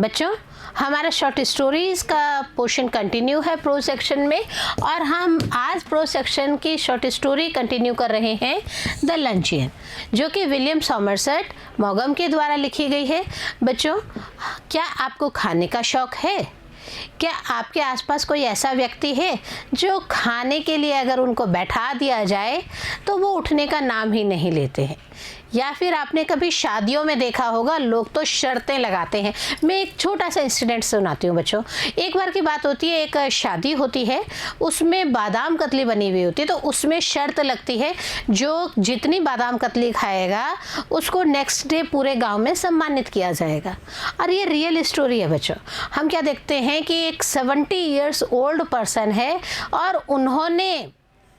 बच्चों, हमारा short stories का पोर्शन कंटिन्यू है प्रो सेक्शन में, और हम आज प्रो सेक्शन की शॉर्ट स्टोरी कंटिन्यू कर रहे हैं द लंचियन, जो कि विलियम सॉमरसेट मॉगम के द्वारा लिखी गई है। बच्चों, क्या आपको खाने का शौक है? क्या आपके आसपास कोई ऐसा व्यक्ति है जो खाने के लिए अगर उनको बैठा दिया जाए तो वो उठने का नाम ही नहीं लेते हैं? या फिर आपने कभी शादियों में देखा होगा, लोग तो शर्तें लगाते हैं। मैं एक छोटा सा इंसिडेंट सुनाती हूँ बच्चों। एक बार की बात होती है, एक शादी होती है, उसमें बादाम कतली बनी हुई होती है। तो उसमें शर्त लगती है, जो जितनी बादाम कतली खाएगा उसको नेक्स्ट डे पूरे गांव में सम्मानित किया जाएगा। और ये रियल स्टोरी है बच्चों। हम क्या देखते हैं कि एक 70 इयर्स ओल्ड पर्सन है और उन्होंने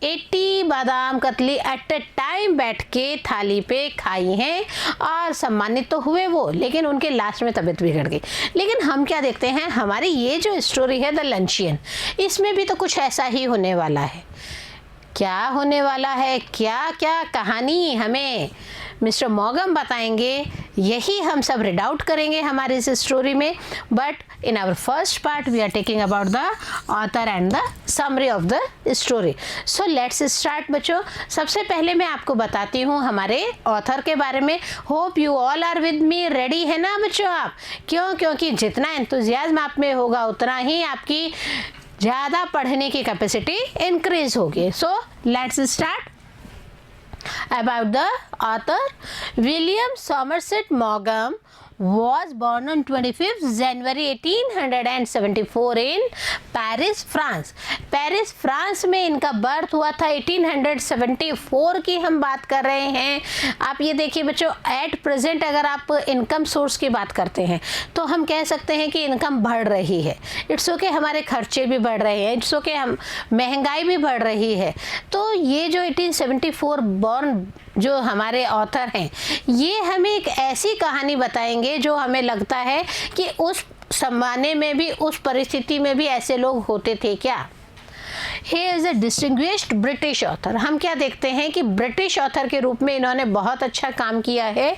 80 बादाम कतली एट ए टाइम बैठ के थाली पे खाई हैं और सम्मानित तो हुए वो, लेकिन उनके लास्ट में तबीयत बिगड़ गई। लेकिन हम क्या देखते हैं, हमारी ये जो स्टोरी है द लंचियन, इसमें भी तो कुछ ऐसा ही होने वाला है। क्या होने वाला है, क्या क्या कहानी हमें मिस्टर मॉगम बताएंगे, यही हम सब रीड आउट करेंगे हमारे इस स्टोरी में। But in our first part we are taking about the author and the summary of the story. So let's start बच्चों। सबसे पहले मैं आपको बताती हूँ हमारे ऑथर के बारे में। Hope you all are with me. Ready है ना बच्चों आप? क्यों? क्योंकि जितना एंथुजियाज्म आप में होगा उतना ही आपकी ज़्यादा पढ़ने की कैपेसिटी इंक्रीज होगी। सो let's start. About the author, William Somerset Maugham was born on 25th January 1874 in Paris, France. Paris France में इनका बर्थ हुआ था। 1874 की हम बात कर रहे हैं। आप ये देखिए बच्चों, एट प्रेजेंट अगर आप इनकम सोर्स की बात करते हैं तो हम कह सकते हैं कि इनकम बढ़ रही है। इट्स ओके, हमारे खर्चे भी बढ़ रहे हैं। इट्स ओके, हम महंगाई भी बढ़ रही है। तो ये जो 1874 बॉर्न जो हमारे ऑथर हैं, ये हमें एक ऐसी कहानी बताएंगे जो हमें लगता है कि उस जमाने में भी, उस परिस्थिति में भी ऐसे लोग होते थे क्या। He is a distinguished British author. हम क्या देखते हैं कि ब्रिटिश ऑथर के रूप में इन्होंने बहुत अच्छा काम किया है।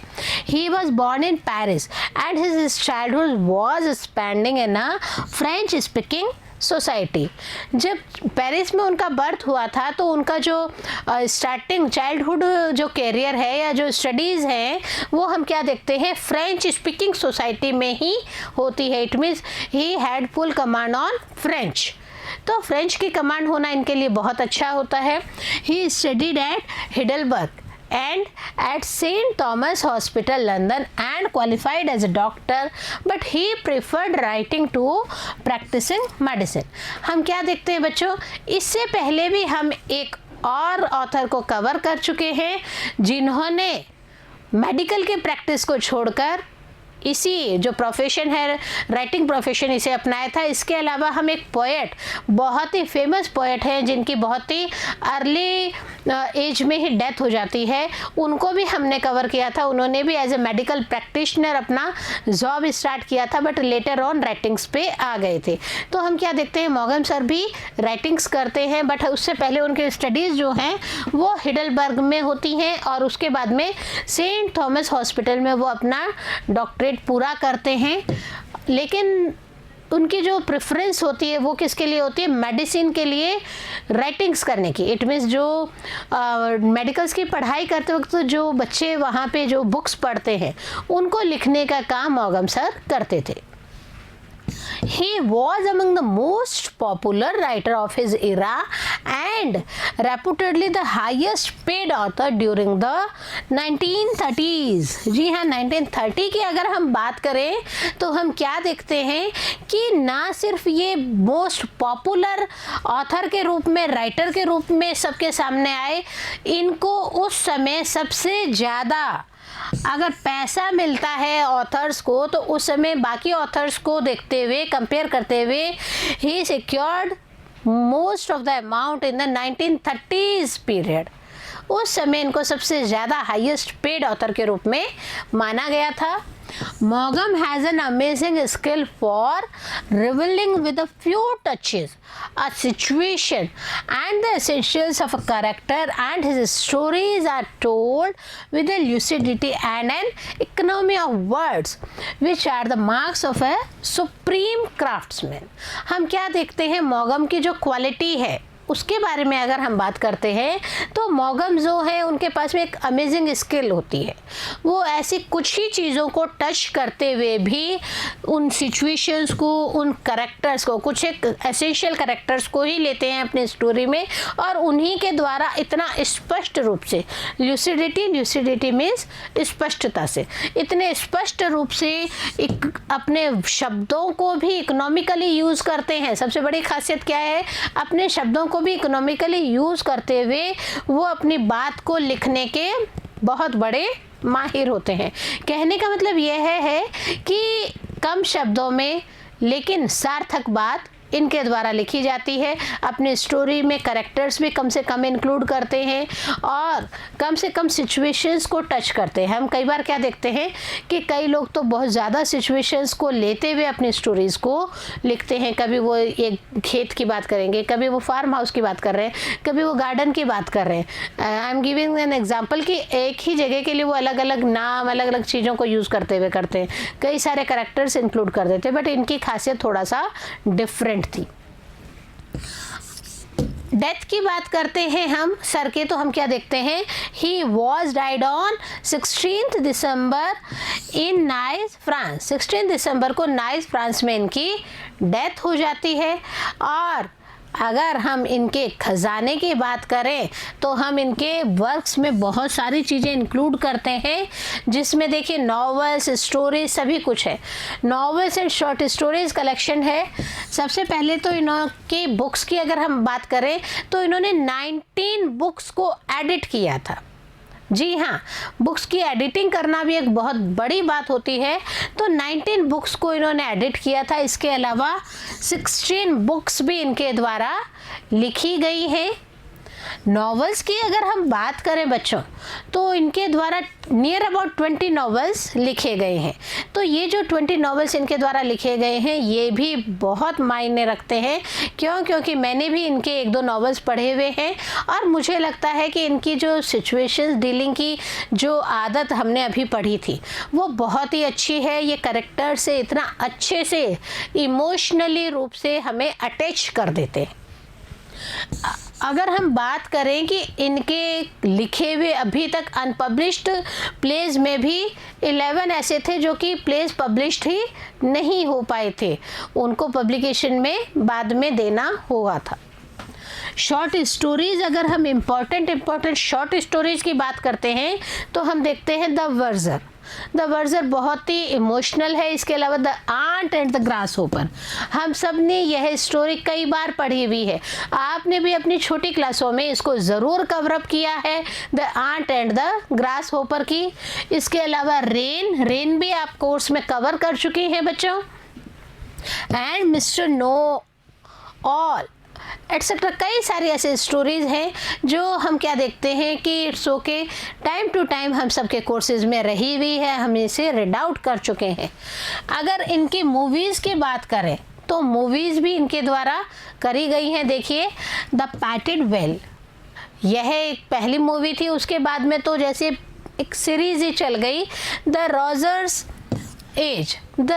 He was born in Paris and his childhood was spending in a French speaking society. जब पेरिस में उनका बर्थ हुआ था तो उनका जो स्टार्टिंग चाइल्डहुड जो कैरियर है या जो स्टडीज़ हैं वो हम क्या देखते हैं, फ्रेंच स्पीकिंग सोसाइटी में ही होती है। It means he had full command on French. तो फ्रेंच की कमांड होना इनके लिए बहुत अच्छा होता है। He studied at Heidelberg and at St. Thomas Hospital, London, and qualified as a doctor, but he preferred writing to practicing medicine. हम क्या देखते हैं बच्चों, इससे पहले भी हम एक और ऑथर को कवर कर चुके हैं जिन्होंने मेडिकल के प्रैक्टिस को छोड़कर इसी जो प्रोफेशन है, राइटिंग प्रोफेशन, इसे अपनाया था। इसके अलावा हम एक पोएट, बहुत ही फेमस पोएट हैं जिनकी बहुत ही अर्ली एज में ही डेथ हो जाती है, उनको भी हमने कवर किया था। उन्होंने भी एज ए मेडिकल प्रैक्टिशनर अपना जॉब स्टार्ट किया था, बट लेटर ऑन राइटिंग्स पे आ गए थे। तो हम क्या देखते हैं, मॉगम सर भी राइटिंग्स करते हैं, बट उससे पहले उनके स्टडीज़ जो हैं वो हिडलबर्ग में होती हैं और उसके बाद में सेंट थॉमस हॉस्पिटल में वो अपना डॉक्टरेट पूरा करते हैं। लेकिन उनकी जो प्रेफरेंस होती है वो किसके लिए होती है, मेडिसिन के लिए राइटिंग्स करने की। इट मीन्स जो मेडिकल्स की पढ़ाई करते वक्त जो बच्चे वहाँ पे जो बुक्स पढ़ते हैं उनको लिखने का काम मॉगम सर करते थे। He was among the most popular writer of his era and reputedly the highest paid author during the 1930s. जी हाँ, 1930 की अगर हम बात करें तो हम क्या देखते हैं कि ना सिर्फ ये मोस्ट पॉपुलर ऑथर के रूप में, राइटर के रूप में सबके सामने आए, इनको उस समय सबसे ज़्यादा अगर पैसा मिलता है ऑथर्स को तो उस समय बाकी ऑथर्स को देखते हुए, कंपेयर करते हुए, he secured most of the amount in the 1930s period. उस समय इनको सबसे ज़्यादा हाईएस्ट पेड ऑथर के रूप में माना गया था। Mogam has an amazing skill for revealing with a few touches a situation and the essentials of a character, and his stories are told with a lucidity and an economy of words which are the marks of a supreme craftsman. हम क्या देखते हैं, मॉगम की जो quality है उसके बारे में अगर हम बात करते हैं तो मॉगम जो है उनके पास में एक अमेजिंग स्किल होती है। वो ऐसी कुछ ही चीज़ों को टच करते हुए भी उन सिचुएशंस को, उन करेक्टर्स को, कुछ एक एसेंशियल करेक्टर्स को ही लेते हैं अपने स्टोरी में और उन्हीं के द्वारा इतना स्पष्ट रूप से, ल्यूसिडिटी मीन्स स्पष्टता से, इतने स्पष्ट रूप से अपने शब्दों को भी इकोनॉमिकली यूज़ करते हैं। सबसे बड़ी खासियत क्या है, अपने शब्दों को भी इकोनॉमिकली यूज़ करते हुए वो अपनी बात को लिखने के बहुत बड़े माहिर होते हैं। कहने का मतलब यह है कि कम शब्दों में लेकिन सार्थक बात इनके द्वारा लिखी जाती है। अपने स्टोरी में कैरेक्टर्स भी कम से कम इंक्लूड करते हैं और कम से कम सिचुएशंस को टच करते हैं। हम कई बार क्या देखते हैं कि कई लोग तो बहुत ज़्यादा सिचुएशंस को लेते हुए अपनी स्टोरीज़ को लिखते हैं। कभी वो एक खेत की बात करेंगे, कभी वो फार्म हाउस की बात कर रहे हैं, कभी वो गार्डन की बात कर रहे हैं। I am giving an example कि एक ही जगह के लिए वो अलग अलग नाम, अलग अलग चीज़ों को यूज़ करते हुए करते हैं, कई सारे कैरेक्टर्स इंक्लूड कर देते हैं, बट इनकी खासियत थोड़ा सा डिफरेंट थी। डेथ की बात करते हैं हम सर के, तो हम क्या देखते हैं, he was died on 16 December in nice France. 16 दिसंबर को नाइस फ्रांस में इनकी डेथ हो जाती है। और अगर हम इनके खजाने की बात करें तो हम इनके वर्क्स में बहुत सारी चीज़ें इंक्लूड करते हैं, जिसमें देखिए नॉवेल्स, स्टोरीज, सभी कुछ है। Novels and short stories collection है। सबसे पहले तो इनकी बुक्स की अगर हम बात करें तो इन्होंने 19 बुक्स को एडिट किया था। जी हाँ, बुक्स की एडिटिंग करना भी एक बहुत बड़ी बात होती है। तो 19 बुक्स को इन्होंने एडिट किया था। इसके अलावा 16 बुक्स भी इनके द्वारा लिखी गई हैं। नॉवेल्स की अगर हम बात करें बच्चों, तो इनके द्वारा नियर अबाउट 20 नॉवेल्स लिखे गए हैं। तो ये जो 20 नॉवेल्स इनके द्वारा लिखे गए हैं ये भी बहुत मायने रखते हैं। क्योंकि मैंने भी इनके 1-2 नॉवेल्स पढ़े हुए हैं और मुझे लगता है कि इनकी जो सिचुएशंस डीलिंग की जो आदत हमने अभी पढ़ी थी वो बहुत ही अच्छी है। ये कैरेक्टर से इतना अच्छे से इमोशनली रूप से हमें अटैच कर देते हैं। अगर हम बात करें कि इनके लिखे हुए अभी तक अनपब्लिश्ड प्लेज में भी 11 ऐसे थे जो कि प्लेज पब्लिश्ड ही नहीं हो पाए थे, उनको पब्लिकेशन में बाद में देना हुआ था। शॉर्ट स्टोरीज, अगर हम इम्पॉर्टेंट शॉर्ट स्टोरीज की बात करते हैं तो हम देखते हैं द वर्जर। द वर्जर बहुत ही इमोशनल है। इसके अलावा the ant and the grasshopper, हम सब ने यह स्टोरी कई बार पढ़ी हुई है। आपने भी अपनी छोटी क्लासों में इसको ज़रूर कवर अप किया है, the ant and the grasshopper की। इसके अलावा रेन भी आप कोर्स में कवर कर चुके हैं बच्चों। And mister know all etcetera, कई सारी ऐसे स्टोरीज हैं जो हम क्या देखते हैं कि it's okay, time to time हम सबके कोर्सेज में रही हुई है, हम इसे रीड आउट कर चुके हैं। अगर इनकी मूवीज़ की बात करें तो मूवीज़ भी इनके द्वारा करी गई हैं। देखिए द पैटेड वेल, यह एक पहली मूवी थी, उसके बाद में तो जैसे एक सीरीज़ ही चल गई। द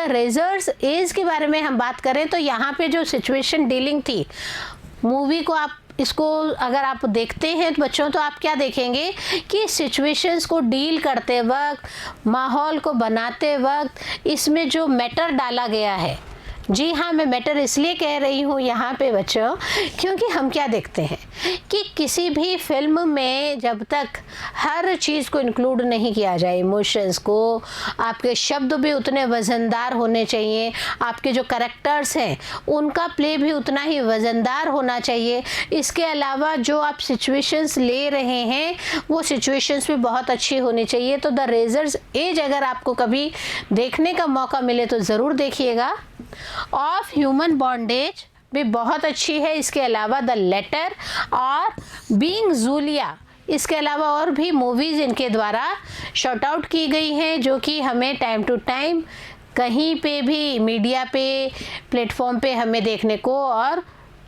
रेजर्स एज के बारे में हम बात करें तो यहाँ पे जो सिचुएशन डीलिंग थी मूवी को, आप इसको अगर आप देखते हैं तो बच्चों, तो आप क्या देखेंगे कि सिचुएशंस को डील करते वक्त, माहौल को बनाते वक्त इसमें जो मैटर डाला गया है, जी हाँ, मैं मैटर इसलिए कह रही हूँ यहाँ पे बच्चों क्योंकि हम क्या देखते हैं कि किसी भी फिल्म में जब तक हर चीज़ को इंक्लूड नहीं किया जाए, इमोशंस को, आपके शब्द भी उतने वज़नदार होने चाहिए, आपके जो कैरेक्टर्स हैं उनका प्ले भी उतना ही वज़नदार होना चाहिए। इसके अलावा जो आप सिचुएशंस ले रहे हैं वो सिचुएशंस भी बहुत अच्छी होनी चाहिए। तो द रेजर्स एज अगर आपको कभी देखने का मौका मिले तो ज़रूर देखिएगा। ऑफ ह्यूमन बॉन्डेज भी बहुत अच्छी है। इसके अलावा द लेटर और बीइंग जूलिया, इसके अलावा और भी मूवीज़ इनके द्वारा शॉर्ट आउट की गई हैं, जो कि हमें टाइम टू टाइम कहीं पे भी मीडिया पे, प्लेटफॉर्म पे हमें देखने को और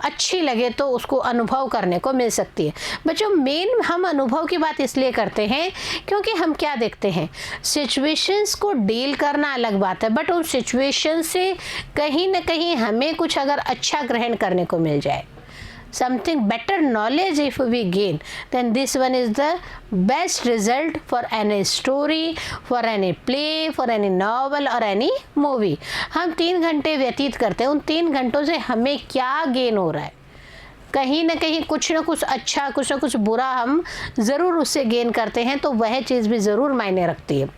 अच्छी लगे तो उसको अनुभव करने को मिल सकती है। बच्चों, मेन हम अनुभव की बात इसलिए करते हैं क्योंकि हम क्या देखते हैं, सिचुएशंस को डील करना अलग बात है, बट उन सिचुएशन से कहीं ना कहीं हमें कुछ अगर अच्छा ग्रहण करने को मिल जाए, something better knowledge if we gain, then this one is the best result for any story, for any play, for any novel or any movie। हम 3 घंटे व्यतीत करते हैं, उन 3 घंटों से हमें क्या गेन हो रहा है, कहीं ना कहीं कुछ ना कुछ अच्छा, कुछ ना कुछ बुरा हम ज़रूर उससे गेन करते हैं, तो वह चीज़ भी ज़रूर मायने रखती है।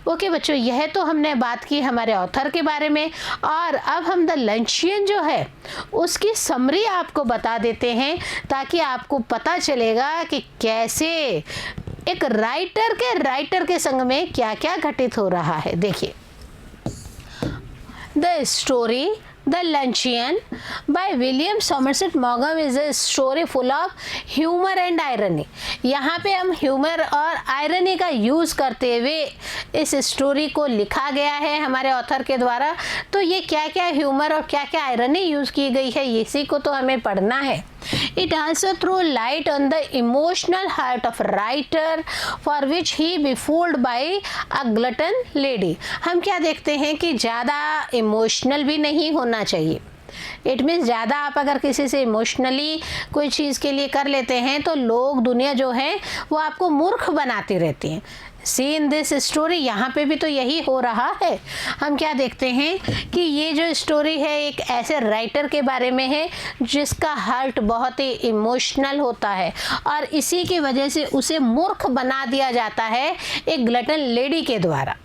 ओके बच्चों, यह तो हमने बात की हमारे ऑथर के बारे में, और अब हम द लंचियन जो है उसकी समरी आपको बता देते हैं, ताकि आपको पता चलेगा कि कैसे एक राइटर के संग में क्या क्या घटित हो रहा है। देखिए, the story The Luncheon by William Somerset Maugham is a story full of humor and irony। यहाँ पे हम ह्यूमर और आयरनी का यूज़ करते हुए इस स्टोरी को लिखा गया है हमारे ऑथर के द्वारा। तो ये क्या क्या ह्यूमर और क्या क्या आयरनी यूज़ की गई है, इसी को तो हमें पढ़ना है। It also threw light on the emotional heart of writer for which he befooled by a glutton lady। हम क्या देखते हैं कि ज़्यादा इमोशनल भी नहीं होना चाहिए। इट मीन्स ज़्यादा आप अगर किसी से इमोशनली कोई चीज़ के लिए कर लेते हैं तो लोग, दुनिया जो है वो आपको मूर्ख बनाती रहती है। सी इन दिस स्टोरी, यहाँ पे भी तो यही हो रहा है। हम क्या देखते हैं कि ये जो स्टोरी है एक ऐसे राइटर के बारे में है जिसका हार्ट बहुत ही इमोशनल होता है, और इसी की वजह से उसे मूर्ख बना दिया जाता है एक ग्लटन लेडी के द्वारा।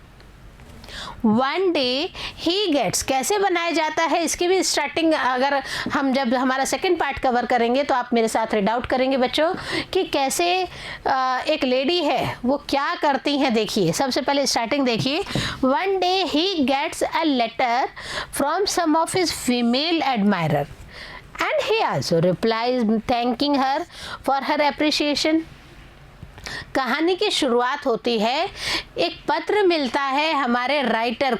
वन डे ही गेट्स, कैसे बनाया जाता है इसकी भी स्टार्टिंग, अगर हम जब हमारा सेकंड पार्ट कवर करेंगे तो आप मेरे साथ रीड आउट करेंगे बच्चों कि कैसे एक लेडी है वो क्या करती हैं। देखिए, सबसे पहले स्टार्टिंग देखिए। One day he gets a letter from some of his female admirer and he also replies thanking her for her appreciation. कहानी की शुरुआत होती है, एक पत्र मिलता है हमारे राइटर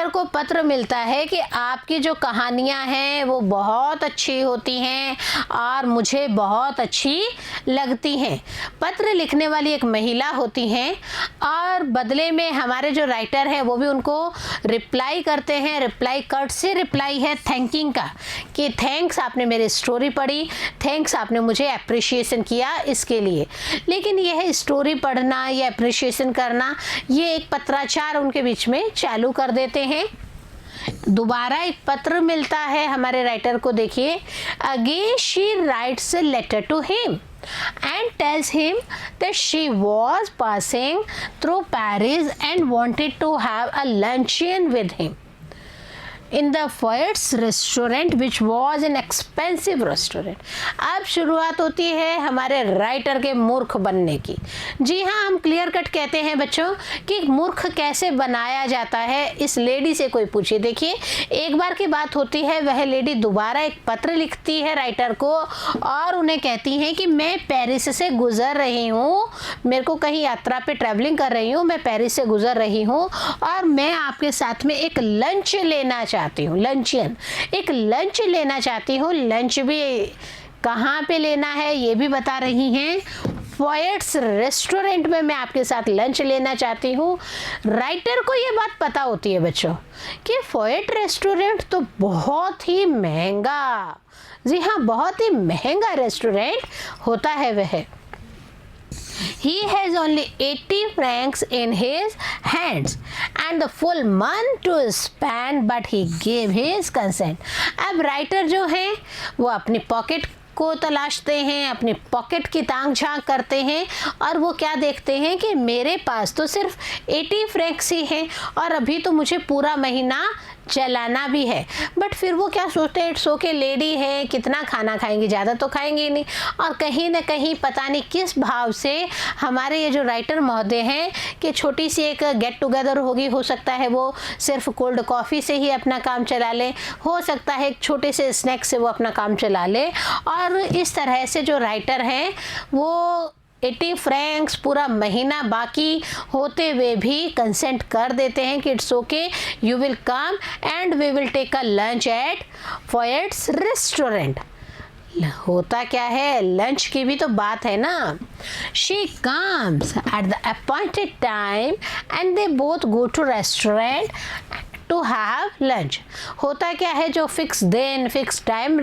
को पत्र मिलता है कि आपकी जो कहानियाँ हैं वो बहुत अच्छी होती हैं और मुझे बहुत अच्छी लगती हैं। पत्र लिखने वाली एक महिला होती हैं और बदले में हमारे जो राइटर हैं वो भी उनको रिप्लाई करते हैं। रिप्लाई कट से रिप्लाई है थैंकिंग का, कि थैंक्स आपने मेरी स्टोरी पढ़ी, थैंक्स आपने मुझे अप्रिशिएशन किया इसके लिए। लेकिन यह स्टोरी पढ़ना या अप्रिशिएशन करना, ये एक पत्राचार उनके बीच में चालू कर देते हैं। दोबारा एक पत्र मिलता है हमारे राइटर को। देखिए, again she writes a letter to him and tells him that she was passing through Paris and wanted to have a luncheon with him in the Foyer's restaurant which was an expensive restaurant। अब शुरुआत होती है हमारे writer के मूर्ख बनने की। जी हाँ, हम क्लियर कट कहते हैं बच्चों कि मूर्ख कैसे बनाया जाता है, इस लेडी से कोई पूछे। देखिए, एक बार की बात होती है, वह लेडी दोबारा एक पत्र लिखती है राइटर को और उन्हें कहती हैं कि मैं पेरिस से गुजर रही हूँ, मेरे को कहीं यात्रा पे ट्रैवलिंग कर रही हूँ, मैं पेरिस से गुजर रही हूँ और मैं आपके साथ में एक लंच लेना चाहती हूँ। लंचियन, एक लंच लेना चाहती हूँ। लंच भी कहाँ पे लेना है ये भी बता रही हैं। फॉयट्स रेस्टोरेंट में मैं आपके साथ लंच लेना चाहती हूँ। राइटर को ये बात पता होती है बच्चों कि फॉयट रेस्टोरेंट तो बहुत ही महंगा, जी हाँ, बहुत ही महंगा रेस्टोरेंट होता है वह। He has only 80 francs in his hands and the full month to spend, but he gave his consent। अब राइटर जो है वो अपनी पॉकेट को तलाशते हैं, अपनी पॉकेट की तांग झांक करते हैं और वो क्या देखते हैं कि मेरे पास तो सिर्फ 80 फ्रैंक्स ही हैं और अभी तो मुझे पूरा महीना चलाना भी है। बट फिर वो क्या सोचते हैं, इट्स ओके, लेडी है, कितना खाना खाएंगी, ज़्यादा तो खाएंगे ही नहीं। और कहीं ना कहीं पता नहीं किस भाव से हमारे ये जो राइटर महोदय हैं कि छोटी सी एक गेट टुगेदर होगी, हो सकता है वो सिर्फ कोल्ड कॉफ़ी से ही अपना काम चला ले, हो सकता है एक छोटे से स्नैक्स से वो अपना काम चला ले। और इस तरह से जो राइटर हैं वो 80 फ्रैंक्स पूरा महीना बाकी होते हुए भी कंसेंट कर देते हैं कि it's okay, you will come and we will take a lunch at Foyt's restaurant. होता क्या है, लंच की भी तो बात है ना। She comes at the appointed time and they both go to restaurant to have lunch. होता क्या है, जो फिक्स दिन फिक्स टाइम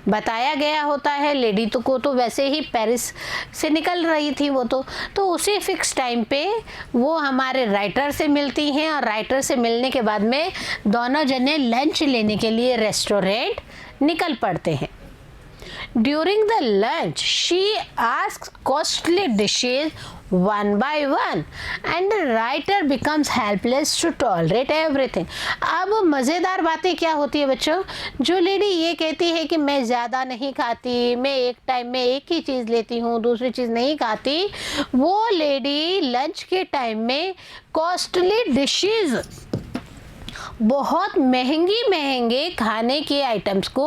बताया गया होता है, लेडी तो को तो वैसे ही पेरिस से निकल रही थी वो तो उसी फिक्स टाइम पे वो हमारे राइटर से मिलती हैं और राइटर से मिलने के बाद में दोनों जने लंच लेने के लिए रेस्टोरेंट निकल पड़ते हैं। During the lunch, she asks costly dishes one by one, and the writer becomes helpless to tolerate everything. अब मज़ेदार बातें क्या होती है बच्चों, जो लेडी ये कहती है कि मैं ज़्यादा नहीं खाती, मैं एक टाइम में एक ही चीज़ लेती हूँ, दूसरी चीज़ नहीं खाती, वो लेडी लंच के टाइम में कॉस्टली डिशेज़, बहुत महंगे खाने के आइटम्स को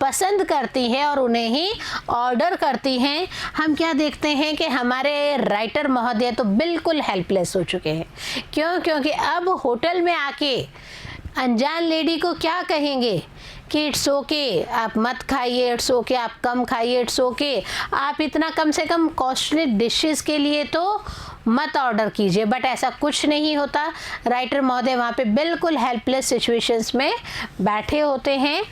पसंद करती है और उन्हें ही ऑर्डर करती हैं। हम क्या देखते हैं कि हमारे राइटर महोदय तो बिल्कुल हेल्पलेस हो चुके हैं। क्यों? क्योंकि अब होटल में आके अनजान लेडी को क्या कहेंगे कि इट्स ओके, आप मत खाइए, इट्स ओके, आप कम खाइए, इट्स ओके, आप इतना कम से कम कॉस्टली डिशेस के लिए तो मत ऑर्डर कीजिए। बट ऐसा कुछ नहीं होता। राइटर महोदय वहाँ पे बिल्कुल हेल्पलेस सिचुएशंस में बैठे होते हैं।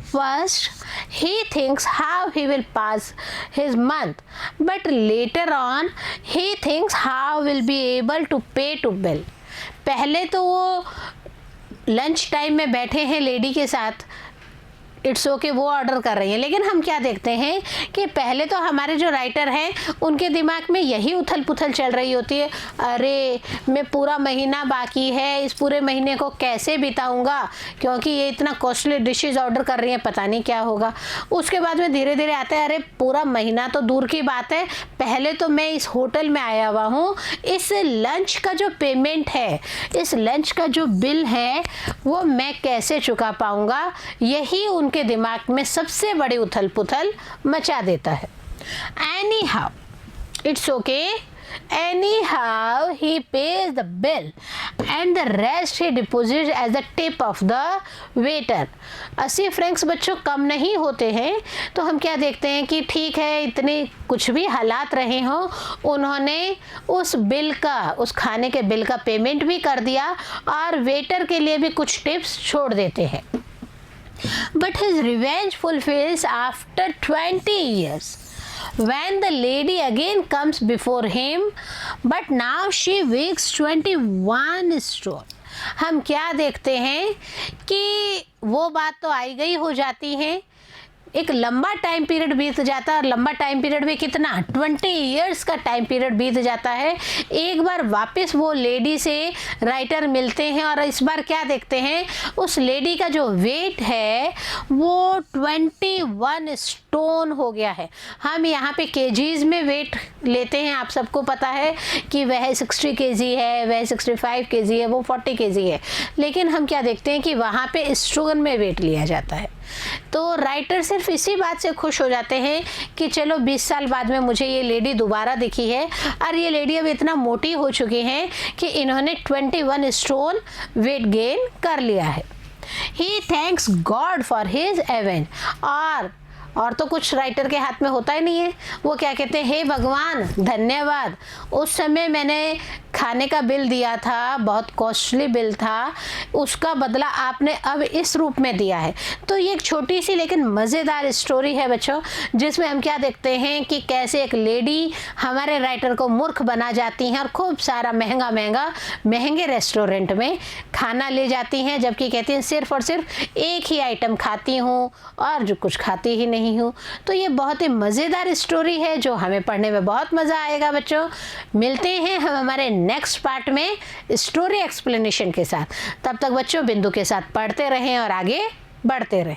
First he thinks how he will pass his month, but later on he thinks how will be able to pay to bill. पहले तो वो लंच टाइम में बैठे हैं लेडी के साथ, इट्स ओके, वो ऑर्डर कर रही है, लेकिन हम क्या देखते हैं कि पहले तो हमारे जो राइटर हैं उनके दिमाग में यही उथल पुथल चल रही होती है, अरे मैं पूरा महीना बाकी है, इस पूरे महीने को कैसे बिताऊंगा, क्योंकि ये इतना कॉस्टली डिशेस ऑर्डर कर रही हैं, पता नहीं क्या होगा। उसके बाद में धीरे धीरे आता है, अरे पूरा महीना तो दूर की बात है, पहले तो मैं इस होटल में आया हुआ हूँ, इस लंच का जो पेमेंट है, इस लंच का जो बिल है, वो मैं कैसे चुका पाऊंगा। यही उनके दिमाग में सबसे बड़ी उथल पुथल मचा देता है। Anyhow, it's okay. Anyhow, he pays the bill and the rest he deposits as the tip of the waiter. 80 Franks बच्चों कम नहीं होते हैं, तो हम क्या देखते हैं कि ठीक है, इतने कुछ भी हालात रहे हों, उन्होंने उस बिल का, उस खाने के बिल का पेमेंट भी कर दिया और वेटर के लिए भी कुछ टिप्स छोड़ देते हैं। But his revenge fulfills after 20 years, when the lady again comes before him, but now she weighs 21 stone. हम क्या देखते हैं कि वो बात तो आई गई हो जाती है, एक लंबा टाइम पीरियड बीत जाता है, और लंबा टाइम पीरियड भी कितना, 20 इयर्स का टाइम पीरियड बीत जाता है। एक बार वापस वो लेडी से राइटर मिलते हैं और इस बार क्या देखते हैं, उस लेडी का जो वेट है वो 21 स्टोन हो गया है। हम यहाँ पे केजीज में वेट लेते हैं, आप सबको पता है कि वह 60 केजी है, वह 65 केजी है, वो 40 केजी है, लेकिन हम क्या देखते हैं कि वहाँ पे स्टोन में वेट लिया जाता है। तो राइटर सिर्फ इसी बात से खुश हो जाते हैं कि चलो 20 साल बाद में मुझे ये लेडी दोबारा दिखी है और ये लेडी अब इतना मोटी हो चुकी हैं कि इन्होंने 21 स्टोन वेट गेन कर लिया है। He thanks God for his event, और तो कुछ राइटर के हाथ में होता ही नहीं है। वो क्या कहते हैं, हे भगवान धन्यवाद, उस समय मैंने खाने का बिल दिया था, बहुत कॉस्टली बिल था, उसका बदला आपने अब इस रूप में दिया है। तो ये एक छोटी सी लेकिन मज़ेदार स्टोरी है बच्चों, जिसमें हम क्या देखते हैं कि कैसे एक लेडी हमारे राइटर को मूर्ख बना जाती हैं और खूब सारा महंगे रेस्टोरेंट में खाना ले जाती हैं, जबकि कहती हैं सिर्फ और सिर्फ एक ही आइटम खाती हूँ और जो कुछ खाती ही नहीं हूँ। तो ये बहुत ही मज़ेदार स्टोरी है जो हमें पढ़ने में बहुत मज़ा आएगा बच्चों। मिलते हैं हम हमारे नेक्स्ट पार्ट में स्टोरी एक्सप्लेनेशन के साथ। तब तक बच्चों बिंदु के साथ पढ़ते रहें और आगे बढ़ते रहें।